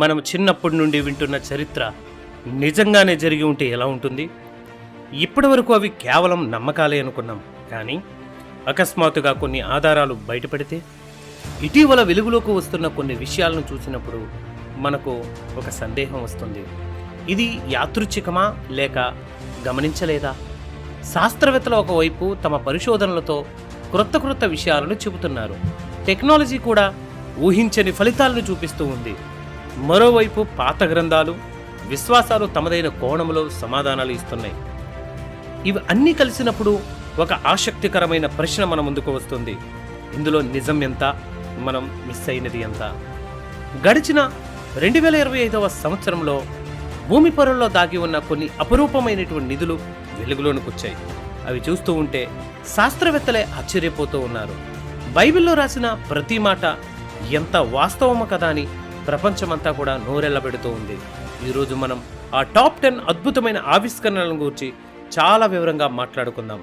మనం చిన్నప్పటి నుండి వింటున్న చరిత్ర నిజంగానే జరిగి ఉంటే ఎలా ఉంటుంది? ఇప్పటి వరకు అవి కేవలం నమ్మకాలే అనుకున్నాం. కానీ అకస్మాత్తుగా కొన్ని ఆధారాలు బయటపడితే, ఇటీవల వెలుగులోకి వస్తున్న కొన్ని విషయాలను చూసినప్పుడు మనకు ఒక సందేహం వస్తుంది. ఇది యాదృచ్ఛికమా లేక గమనించలేదా? శాస్త్రవేత్తలు ఒకవైపు తమ పరిశోధనలతో క్రొత్త విషయాలను చెబుతున్నారు. టెక్నాలజీ కూడా ఊహించని ఫలితాలను చూపిస్తూ ఉంది. మరోవైపు పాత గ్రంథాలు, విశ్వాసాలు తమదైన కోణంలో సమాధానాలు ఇస్తున్నాయి. ఇవి అన్నీ కలిసినప్పుడు ఒక ఆసక్తికరమైన ప్రశ్న మన ముందుకు వస్తుంది. ఇందులో నిజం ఎంత, మనం మిస్ అయినది ఎంత? గడిచిన 2025వ సంవత్సరంలో భూమి పొరల్లో దాగి ఉన్న కొన్ని అపరూపమైనటువంటి నిధులు వెలుగులోనికి వచ్చాయి. అవి చూస్తూ ఉంటే శాస్త్రవేత్తలే ఆశ్చర్యపోతూ ఉన్నారు. బైబిల్లో రాసిన ప్రతి మాట ఎంత వాస్తవమో కదా అని ప్రపంచమంతా కూడా నోరెళ్లబెడుతూ ఉంది. ఈరోజు మనం ఆ టాప్ 10 అద్భుతమైన ఆవిష్కరణలను గురించి చాలా వివరంగా మాట్లాడుకుందాం.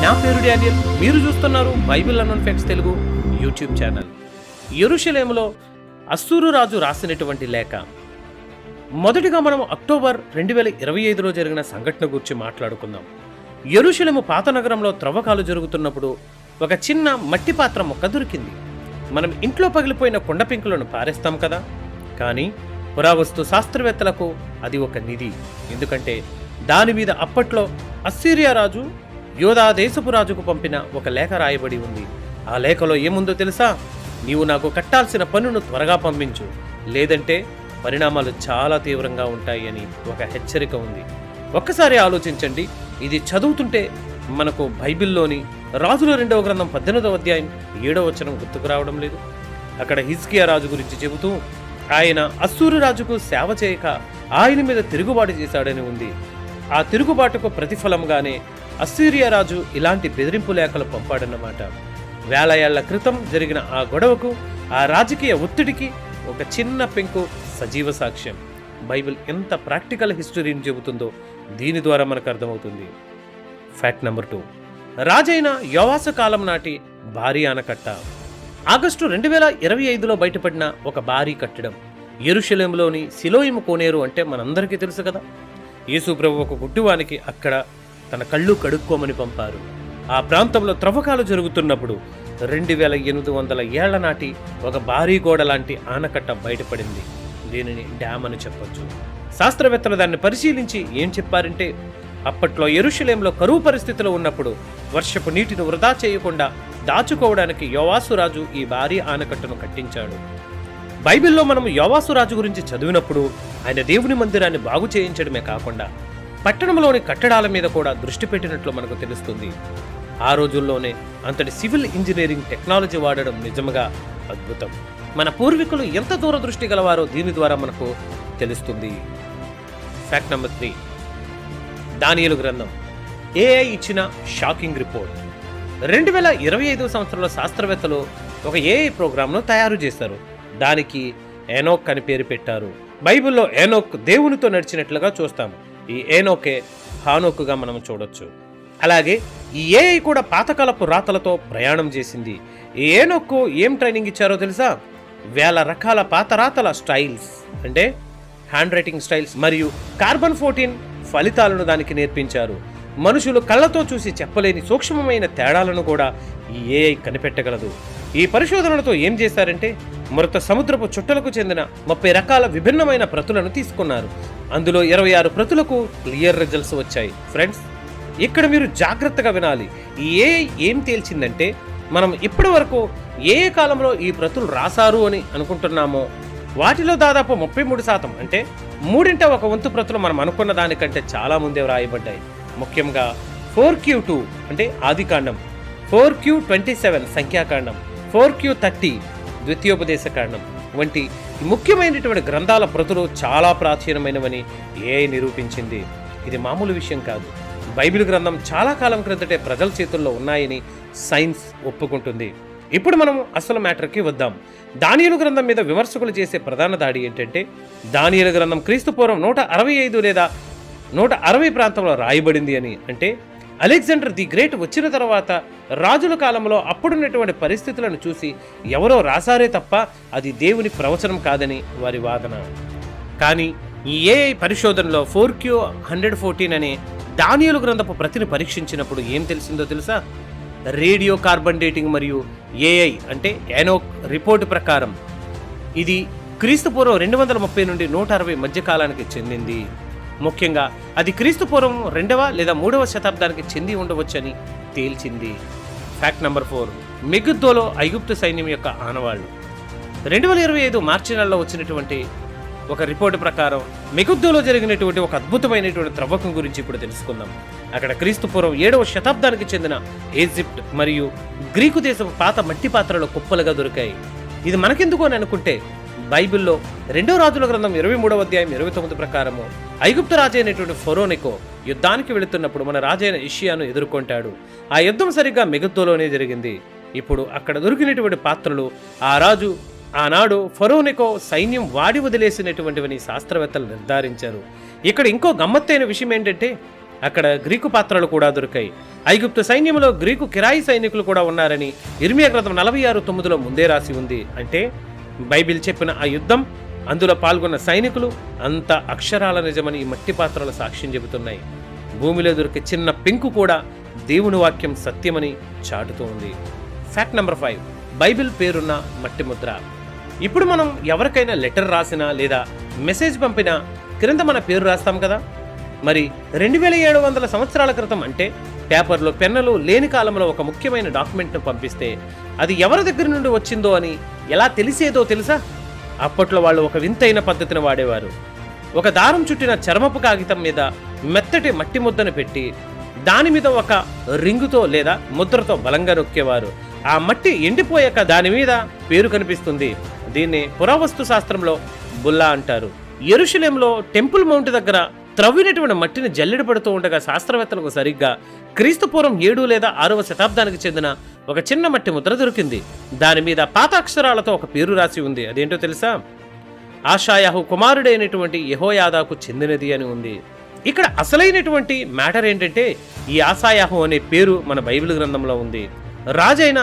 నా పేరు డానియల్, మీరు చూస్తున్నారు Bible unknown facts Telugu YouTube channel. యెరూషలేములో అస్సూరు రాజు రాసినటువంటి లేఖ. మొదటిగా మనం అక్టోబర్ 2025లో జరిగిన సంఘటన గురించి మాట్లాడుకుందాం. యెరూషలేము పాత నగరంలో త్రవ్వకాలు జరుగుతున్నప్పుడు ఒక చిన్న మట్టి పాత్ర మొక్క దొరికింది. మనం ఇంట్లో పగిలిపోయిన కొండ పెంకులను పారేస్తాం కదా, కానీ పురావస్తు శాస్త్రవేత్తలకు అది ఒక నిధి. ఎందుకంటే దాని మీద అప్పట్లో అస్సీరియా రాజు యోధా దేశపు రాజుకు పంపిన ఒక లేఖ రాయబడి ఉంది. ఆ లేఖలో ఏముందో తెలుసా? నీవు నాకు కట్టాల్సిన పన్నును త్వరగా పంపించు, లేదంటే పరిణామాలు చాలా తీవ్రంగా ఉంటాయి అని ఒక హెచ్చరిక ఉంది. ఒక్కసారి ఆలోచించండి. ఇది చదువుతుంటే మనకు బైబిల్లోని రాజుల 2వ గ్రంథం 18వ అధ్యాయం 7వ వచనం గుర్తుకు రావడం లేదు? అక్కడ హిజ్కియా రాజు గురించి చెబుతూ ఆయన అస్సూరు రాజుకు సేవ చేయక ఆయన మీద తిరుగుబాటు చేశాడని ఉంది. ఆ తిరుగుబాటుకు ప్రతిఫలంగానే అస్సీరియా రాజు ఇలాంటి బెదిరింపు లేఖలు పంపాడన్నమాట. వేల ఏళ్ల క్రితం జరిగిన ఆ గొడవకు, ఆ రాజకీయ ఒత్తిడికి ఒక చిన్న పెంకు సజీవ సాక్ష్యం. బైబిల్ ఎంత ప్రాక్టికల్ హిస్టరీని చెబుతుందో దీని ద్వారా మనకు అర్థమవుతుంది. ఫ్యాక్ట్ నెంబర్ 2, రాజైన యోవాసు కాలం నాటి భారీ ఆనకట్ట. ఆగస్టు 2025లో బయటపడిన ఒక భారీ కట్టడం. యెరూషలేములోని సిలోయిము కోనేరు అంటే మనందరికీ తెలుసు కదా. యేసు ప్రభు ఒక గుడ్డివానికి అక్కడ తన కళ్ళు కడుక్కోమని పంపారు. ఆ ప్రాంతంలో త్రవ్వకాలు జరుగుతున్నప్పుడు 2800 ఏళ్ల నాటి ఒక భారీ గోడ లాంటి ఆనకట్ట బయటపడింది. దీనిని డ్యామ్ అని చెప్పొచ్చు. శాస్త్రవేత్తలు దాన్ని పరిశీలించి ఏం చెప్పారంటే, అప్పట్లో యెరూషలేములో కరువు పరిస్థితిలో ఉన్నప్పుడు వర్షపు నీటిని వృధా చేయకుండా దాచుకోవడానికి యోవాసు రాజు ఈ భారీ ఆనకట్టను కట్టించాడు. బైబిల్లో మనం యోవాసు రాజు గురించి చదివినప్పుడు ఆయన దేవుని మందిరాన్ని బాగు చేయించడమే కాకుండా పట్టణంలోని కట్టడాల మీద కూడా దృష్టి పెట్టినట్లు మనకు తెలుస్తుంది. ఆ రోజుల్లోనే అంతటి సివిల్ ఇంజనీరింగ్ టెక్నాలజీ వాడడం నిజంగా అద్భుతం. మన పూర్వీకులు ఎంత దూరదృష్టి గలవారో దీని ద్వారా మనకు తెలుస్తుంది. ఫ్యాక్ట్ నెంబర్ 3, దానియేలు గ్రంథం. ఏఐ ఇచ్చిన షాకింగ్ రిపోర్ట్. 2025 సంవత్సరంలో శాస్త్రవేత్తలు ఒక ఏఐ ప్రోగ్రామ్ను తయారు చేశారు. దానికి ఏనోక్ అని పేరు పెట్టారు. బైబిల్లో ఏనోక్ దేవునితో నడిచినట్లుగా చూస్తాము. ఈ ఏనోకే హానోకుగా మనం చూడొచ్చు. అలాగే ఈ ఏఐ కూడా పాతకాలపు రాతలతో ప్రయాణం చేసింది. ఈ ఏనోక్కు ఏం ట్రైనింగ్ ఇచ్చారో తెలుసా? 1000 రకాల పాత రాతల స్టైల్స్, అంటే హ్యాండ్ రైటింగ్ స్టైల్స్ మరియు కార్బన్ 14 ఫలితాలను దానికి నేర్పించారు. మనుషులు కళ్ళతో చూసి చెప్పలేని సూక్ష్మమైన తేడాలను కూడా ఈ ఏఐ కనిపెట్టగలదు. ఈ పరిశోధనలతో ఏం చేశారంటే, మృత సముద్రపు చుట్టలకు చెందిన 30 రకాల విభిన్నమైన ప్రతులను తీసుకున్నారు. అందులో 26 ప్రతులకు క్లియర్ రిజల్ట్స్ వచ్చాయి. ఫ్రెండ్స్, ఇక్కడ మీరు జాగ్రత్తగా వినాలి. ఈ ఏఐ ఏం తేల్చిందంటే, మనం ఇప్పటి వరకు ఏ కాలంలో ఈ ప్రతులు రాశారు అని అనుకుంటున్నామో వాటిలో దాదాపు 33%, అంటే 1/3 ప్రతులు మనం అనుకున్న దానికంటే చాలా ముందే వ్రాయబడ్డాయి. ముఖ్యంగా 4Q2 అంటే ఆదికాండం, 4Q27 సంఖ్యాకాండం, 4Q30 ద్వితీయోపదేశ కాండం వంటి ముఖ్యమైనటువంటి గ్రంథాల ప్రతులు చాలా ప్రాచీనమైనవని ఏఐ నిరూపించింది. ఇది మామూలు విషయం కాదు. బైబిల్ గ్రంథం చాలా కాలం క్రిందటే ప్రజల చేతుల్లో ఉన్నాయని సైన్స్ ఒప్పుకుంటుంది. ఇప్పుడు మనం అసలు మ్యాటర్కి వద్దాం. దానియేలు గ్రంథం మీద విమర్శకులు చేసే ప్రధాన దాడి ఏంటంటే, దానియేలు గ్రంథం క్రీస్తుపూర్వం 165 లేదా 160 ప్రాంతంలో రాయబడింది అని. అంటే అలెగ్జాండర్ ది గ్రేట్ వచ్చిన తర్వాత రాజుల కాలంలో అప్పుడున్నటువంటి పరిస్థితులను చూసి ఎవరో రాసారే తప్ప అది దేవుని ప్రవచనం కాదని వారి వాదన. కానీ ఈ ఏఐ పరిశోధనలో 4Q114 అనే దానియేలు గ్రంథపు ప్రతిని పరీక్షించినప్పుడు ఏం తెలిసిందో తెలుసా? రేడియో కార్బన్ డేటింగ్ మరియు ఏఐ అంటే ఎనోక్ రిపోర్టు ప్రకారం ఇది క్రీస్తుపూర్వం 230 నుండి 160 మధ్య కాలానికి చెందింది. ముఖ్యంగా అది క్రీస్తుపూర్వం 2వ లేదా 3వ శతాబ్దానికి చెంది ఉండవచ్చని తేల్చింది. ఫ్యాక్ట్ నెంబర్ 4, మెగిద్దోలో ఐగుప్తు సైన్యం యొక్క ఆనవాళ్లు. 2025 మార్చి నెలలో వచ్చినటువంటి ఒక రిపోర్టు ప్రకారం మెగిద్దోలో జరిగినటువంటి ఒక అద్భుతమైనటువంటి త్రవ్వకం గురించి ఇప్పుడు తెలుసుకుందాం. అక్కడ క్రీస్తుపూర్వం 7వ శతాబ్దానికి చెందిన ఈజిప్ట్ మరియు గ్రీకు దేశపు పాత మట్టి పాత్రలు కుప్పలుగా దొరికాయి. ఇది మనకెందుకు అని అనుకుంటే బైబిల్లో 2వ రాజుల గ్రంథం 23వ అధ్యాయం 29 ప్రకారము ఐగుప్తు రాజు అయినటువంటి ఫరోనెకో యుద్ధానికి వెళుతున్నప్పుడు మన రాజైన ఇషియాను ఎదుర్కొంటాడు. ఆ యుద్ధం సరిగ్గా మెగిద్దోలోనే జరిగింది. ఇప్పుడు అక్కడ దొరికినటువంటి పాత్రలు ఆ రాజు ఆనాడు ఫరోనెకో సైన్యం వాడి వదిలేసినటువంటివని శాస్త్రవేత్తలు నిర్ధారించారు. ఇక్కడ ఇంకో గమ్మత్తైన విషయం ఏంటంటే అక్కడ గ్రీకు పాత్రలు కూడా దొరికాయి. ఐగుప్తు సైన్యంలో గ్రీకు కిరాయి సైనికులు కూడా ఉన్నారని ఇర్మియా గ్రంథం 46:9లో ముందే రాసి ఉంది. అంటే బైబిల్ చెప్పిన ఆ యుద్ధం, అందులో పాల్గొన్న సైనికులు అంత అక్షరాల నిజమని ఈ మట్టి పాత్రల సాక్ష్యం చెబుతున్నాయి. భూమిలో దొరికే చిన్న పెంకు కూడా దేవుని వాక్యం సత్యమని చాటుతూ ఉంది. ఫ్యాక్ట్ నెంబర్ 5, బైబిల్ పేరున్న మట్టి ముద్ర. ఇప్పుడు మనం ఎవరికైనా లెటర్ రాసినా లేదా మెసేజ్ పంపినా క్రింద మన పేరు రాస్తాం కదా. మరి 2700 సంవత్సరాల క్రితం అంటే పేపర్లో పెన్నులు లేని కాలంలో ఒక ముఖ్యమైన డాక్యుమెంట్ను పంపిస్తే అది ఎవరి దగ్గర నుండి వచ్చిందో అని ఎలా తెలిసేదో తెలుసా? అప్పట్లో వాళ్ళు ఒక వింతైన పద్ధతిని వాడేవారు. ఒక దారం చుట్టిన చర్మపు కాగితం మీద మెత్తటి మట్టి ముద్దను పెట్టి దాని మీద ఒక రింగుతో లేదా ముద్రతో బలంగా నొక్కేవారు. ఆ మట్టి ఎండిపోయాక దాని మీద పేరు కనిపిస్తుంది. దీన్ని పురావస్తు శాస్త్రంలో బుల్లా అంటారు. యెరూషలేంలో టెంపుల్ మౌంట్ దగ్గర త్రవ్వినటువంటి మట్టిని జల్లెడ పడుతూ ఉండగా శాస్త్రవేత్తలకు సరిగ్గా క్రీస్తుపూర్వం 7 లేదా 6వ శతాబ్దానికి చెందిన ఒక చిన్న మట్టి ముద్ర దొరికింది. దాని మీద పాత అక్షరాలతో ఒక పేరు రాసి ఉంది. అదేంటో తెలుసా? ఆషాయాహు కుమారుడైనటువంటి యెహోయాదాకు చెందినది అని ఉంది. ఇక్కడ అసలైనటువంటి మ్యాటర్ ఏంటంటే ఈ ఆసాయాహు అనే పేరు మన బైబిల్ గ్రంథంలో ఉంది. రాజైన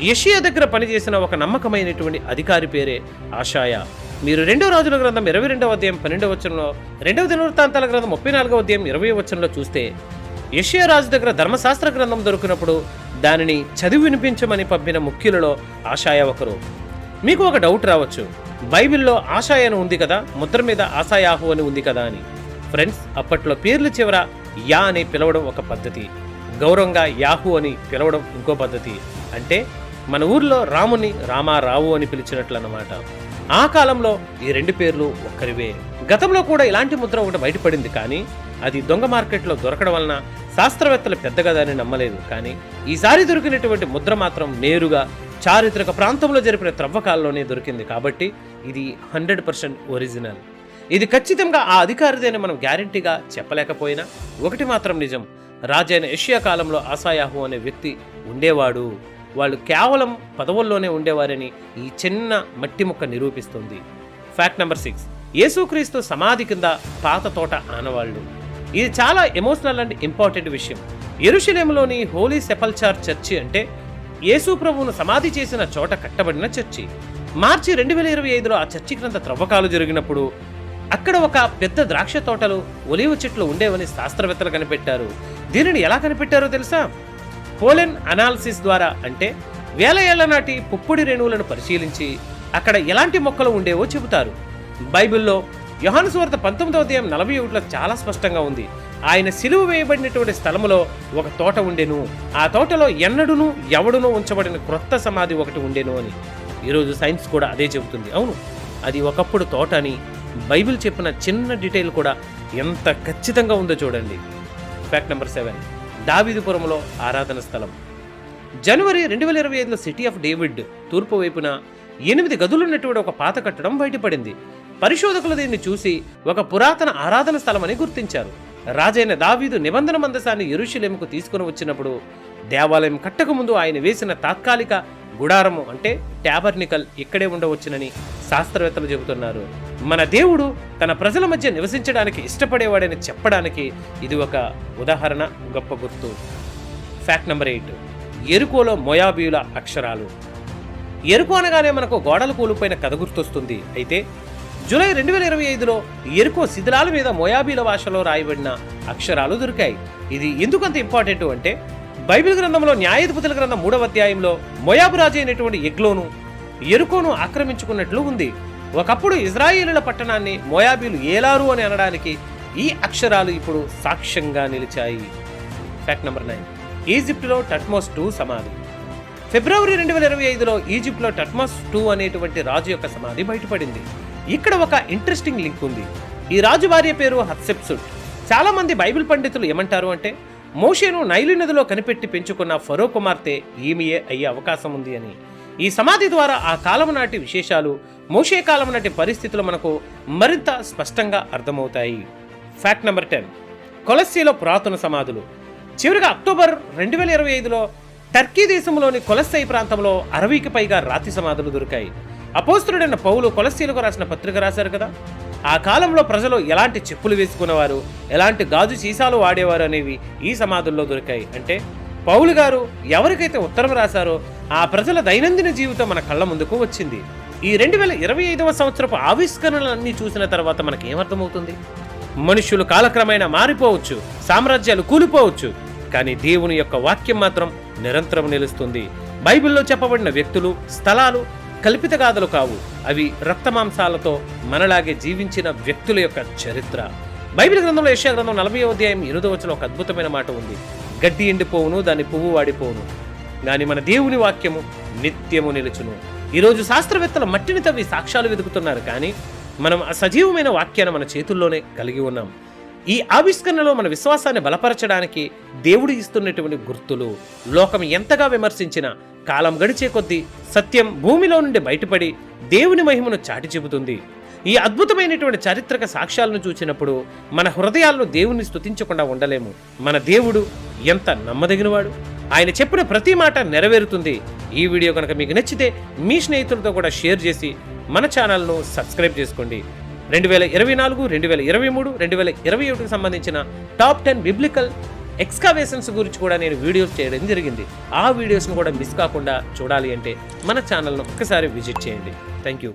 యెషయా దగ్గర పనిచేసిన ఒక నమ్మకమైనటువంటి అధికారి పేరే ఆషాయా. మీరు 2వ రాజుల గ్రంథం 22వ అధ్యాయం 12వ వచనంలో, 2వ దినవృత్తాంతాల గ్రంథం 34వ అధ్యాయం 20వ వచనంలో చూస్తే యెషయా రాజు దగ్గర ధర్మశాస్త్ర గ్రంథం దొరికినప్పుడు దానిని చదివి వినిపించమని పంపిన ముఖ్యులలో ఆషాయా ఒకరు. మీకు ఒక డౌట్ రావచ్చు, బైబిల్లో ఆషాయాను ఉంది కదా, ముద్ర మీద ఆసాయాహు అని ఉంది కదా అని. ఫ్రెండ్స్, అప్పట్లో పేర్ల చివర యా అని పిలవడం ఒక పద్ధతి, గౌరవంగా యాహు అని పిలవడం ఇంకో పద్ధతి. అంటే మన ఊర్లో రాముని రామారావు అని పిలిచినట్లు అన్నమాట. ఆ కాలంలో ఈ 2 పేర్లు ఒక్కరివే. గతంలో కూడా ఇలాంటి ముద్ర ఒకటి బయటపడింది, కానీ అది దొంగ మార్కెట్లో దొరకడం వలన శాస్త్రవేత్తలు పెద్దగా దాన్ని నమ్మలేదు. కానీ ఈసారి దొరికినటువంటి ముద్ర మాత్రం నేరుగా చారిత్రక ప్రాంతంలో జరిపిన త్రవ్వకాల్లోనే దొరికింది. కాబట్టి ఇది 100% ఒరిజినల్. ఇది ఖచ్చితంగా ఆ అధికారిదేని మనం గ్యారెంటీగా చెప్పలేకపోయినా ఒకటి మాత్రం నిజం, రాజైన యెషయా కాలంలో ఆసాయాహు అనే వ్యక్తి ఉండేవాడు. వాళ్ళు కేవలం పదవుల్లోనే ఉండేవారని ఈ చిన్న మట్టి ముక్క నిరూపిస్తుంది. ఫ్యాక్ట్ నెంబర్ 6, యేసుక్రీస్తు సమాధి కింద పాత తోట ఆనవాళ్లు. ఇది చాలా ఎమోషనల్ అండ్ ఇంపార్టెంట్ విషయం. యెరూషలేములోని హోలీ సెపల్చర్ చర్చి అంటే యేసు ప్రభువును సమాధి చేసిన చోట కట్టబడిన చర్చి. మార్చి 2025లో ఆ చర్చి క్రింద త్రవ్వకాలు జరిగినప్పుడు అక్కడ ఒక పెద్ద ద్రాక్ష తోటలు, ఒలివ చెట్లు ఉండేవని శాస్త్రవేత్తలు కనిపెట్టారు. దీనిని ఎలా కనిపెట్టారో తెలుసా? పోలెన్ అనాలిసిస్ ద్వారా. అంటే వేల ఏళ్ల నాటి పుప్పొడి రేణువులను పరిశీలించి అక్కడ ఎలాంటి మొక్కలు ఉండేవో చెబుతారు. బైబిల్లో యోహాను సువార్త 19వ అధ్యాయం 41లో చాలా స్పష్టంగా ఉంది, ఆయన సిలువ వేయబడినటువంటి స్థలములో ఒక తోట ఉండెను, ఆ తోటలో ఎన్నడూనూ ఎవడునూ ఉంచబడిన క్రొత్త సమాధి ఒకటి ఉండెను అని. ఈరోజు సైన్స్ కూడా అదే చెబుతుంది. అవును, అది ఒకప్పుడు తోట అని బైబిల్ చెప్పిన చిన్న డీటెయిల్ కూడా ఎంత ఖచ్చితంగా ఉందో చూడండి. ఫ్యాక్ట్ నెంబర్ 7, దావీదుపురంలో ఆరాధన స్థలం. జనవరి 2025లో సిటీ ఆఫ్ డేవిడ్ తూర్పు వైపున 8 గదులున్నటువంటి ఒక పాత కట్టడం బయటపడింది. పరిశోధకులు దీన్ని చూసి ఒక పురాతన ఆరాధన స్థలమని గుర్తించారు. రాజైన దావీదు నిబంధన మందసాన్ని యెరూషలేముకు తీసుకుని వచ్చినప్పుడు దేవాలయం కట్టక ముందు ఆయన వేసిన తాత్కాలిక గుడారము అంటే ట్యాబర్నికల్ ఇక్కడే ఉండవచ్చునని శాస్త్రవేత్తలు చెబుతున్నారు. మన దేవుడు తన ప్రజల మధ్య నివసించడానికి ఇష్టపడేవాడని చెప్పడానికి ఇది ఒక ఉదాహరణ, గొప్ప గుర్తు. ఫ్యాక్ట్ నెంబర్ 8, యెరికోలో మోయాబీయుల అక్షరాలు. యెరికో అనగానే మనకు గోడలు కూలిపోయిన కథ గుర్తొస్తుంది. అయితే జూలై 2025లో యెరికో శిథిలాల మీద మోయాబీల భాషలో రాయబడిన అక్షరాలు దొరికాయి. ఇది ఎందుకంత ఇంపార్టెంట్ అంటే బైబిల్ గ్రంథంలో న్యాయాధిపతుల గ్రంథం 3వ అధ్యాయంలో మోయాబు రాజు అయినటువంటి ఎగ్లోను యెరికోను ఆక్రమించుకున్నట్లు ఉంది. ఒకప్పుడు ఇజ్రాయేలీల పట్టణాన్ని మోయాబీలు ఏలారు అని అనడానికి ఈ అక్షరాలు ఇప్పుడు సాక్ష్యంగా నిలిచాయి. ఫ్యాక్ట్ నెంబర్ 9, ఈజిప్టులో టట్మోస్ II సమాధి. ఫిబ్రవరి 2025లో ఈజిప్ట్లో టట్మోస్ II అనేటువంటి రాజు యొక్క సమాధి బయటపడింది. ఇక్కడ ఒక ఇంట్రెస్టింగ్ లింక్ ఉంది. ఈ రాజు భార్య పేరు హత్షెప్సుట్. చాలా మంది బైబిల్ పండితులు ఏమంటారు అంటే మోషేను నైలు నదిలో కనిపెట్టి పెంచుకున్న ఫరో కుమార్తె ఈమెయే అయ్యే అవకాశం ఉంది అని. ఈ సమాధి ద్వారా ఆ కాలం నాటి విశేషాలు, మోషే కాలం నాటి పరిస్థితులు మనకు మరింత స్పష్టంగా అర్థమవుతాయి. ఫ్యాక్ట్ నెంబర్ 10, కొలస్సీలో పురాతన సమాధులు. చివరిగా అక్టోబర్ 2025లో టర్కీ దేశంలోని కొలస్సై ప్రాంతంలో 60కి పైగా రాతి సమాధులు దొరికాయి. అపోస్తలుడైన పౌలు కొలస్సీలకు రాసిన పత్రిక రాశారు కదా. ఆ కాలంలో ప్రజలు ఎలాంటి చెప్పులు వేసుకునేవారు, ఎలాంటి గాజు సీసాలు వాడేవారు అనేవి ఈ సమాధుల్లో దొరికాయి. అంటే పౌలు గారు ఎవరికైతే ఉత్తరం రాశారో ఆ ప్రజల దైనందిన జీవితం మన కళ్ళ ముందుకు వచ్చింది. ఈ 2025వ సంవత్సరపు ఆవిష్కరణలన్నీ చూసిన తర్వాత మనకేమర్థమవుతుంది? మనుష్యులు కాలక్రమేణా మారిపోవచ్చు, సామ్రాజ్యాలు కూలిపోవచ్చు, కానీ దేవుని యొక్క వాక్యం మాత్రం నిరంతరం నిలుస్తుంది. బైబిల్లో చెప్పబడిన వ్యక్తులు, స్థలాలు కల్పిత గాథలు కావు. అవి రక్తమాంసాలతో మనలాగే జీవించిన వ్యక్తుల యొక్క చరిత్ర. బైబిల్ గ్రంథంలో యెషయా గ్రంథం 40వ అధ్యాయం 8వ వచనంలో ఒక అద్భుతమైన మాట ఉంది. గడ్డి ఎండిపోవును, దాని పువ్వు వాడిపోవును, కానీ మన దేవుని వాక్యము నిత్యము నిలుచును. ఈరోజు శాస్త్రవేత్తలు మట్టిని తవ్వి సాక్ష్యాలు వెతుకుతున్నారు, కానీ మనం ఆ సజీవమైన వాక్యాన్ని మన చేతుల్లోనే కలిగి ఉన్నాం. ఈ ఆవిష్కరణలో మన విశ్వాసాన్ని బలపరచడానికి దేవుడు ఇస్తున్నటువంటి గుర్తులు. లోకం ఎంతగా విమర్శించినా కాలం గడిచే కొద్దీ సత్యం భూమిలో నుండి బయటపడి దేవుని మహిమను చాటి చెబుతుంది. ఈ అద్భుతమైనటువంటి చారిత్రక సాక్ష్యాలను చూసినప్పుడు మన హృదయాల్లో దేవుని స్తుతించకుండా ఉండలేము. మన దేవుడు ఎంత నమ్మదగినవాడు. ఆయన చెప్పిన ప్రతి మాట నెరవేరుతుంది. ఈ వీడియో కనుక మీకు నచ్చితే మీ స్నేహితులతో కూడా షేర్ చేసి మన ఛానల్ను సబ్స్క్రైబ్ చేసుకోండి. 2024, 2023, 2021కు సంబంధించిన టాప్ 10 బిబ్లికల్ ఎక్స్కావేషన్స్ గురించి కూడా నేను వీడియోస్ చేయడం జరిగింది. ఆ వీడియోస్ను కూడా మిస్ కాకుండా చూడాలి అంటే మన ఛానల్ను ఒక్కసారి విజిట్ చేయండి. Thank you.